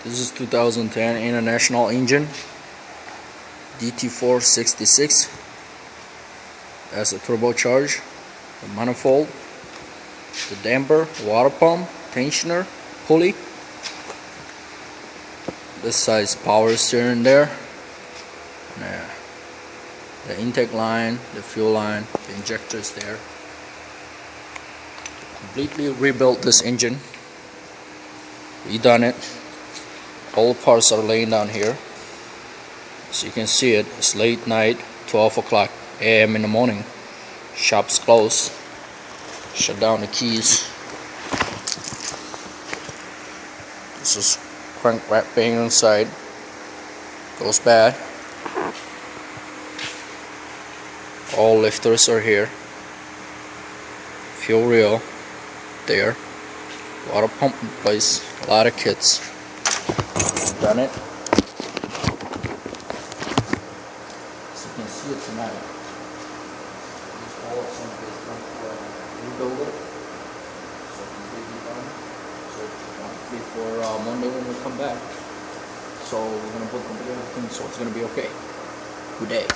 This is 2010 International engine DT466. That's a turbocharge, the manifold, the damper, water pump, tensioner, pulley. This side's power steering there. Yeah. The intake line, the fuel line, the injectors there. Completely rebuilt this engine. Redone it. All the parts are laying down here. So you can see it. It's late night, 12 o'clock a.m. in the morning. Shop's closed. Shut down the keys. This is crank wrapping inside. Goes bad. All lifters are here. Fuel reel there. Water pump in place. A lot of kits. Done it. So you can see it tonight. These all are some base done for rebuild it. So completely done. So before Monday when we come back. So we're gonna put everything so it's gonna be okay. Good day.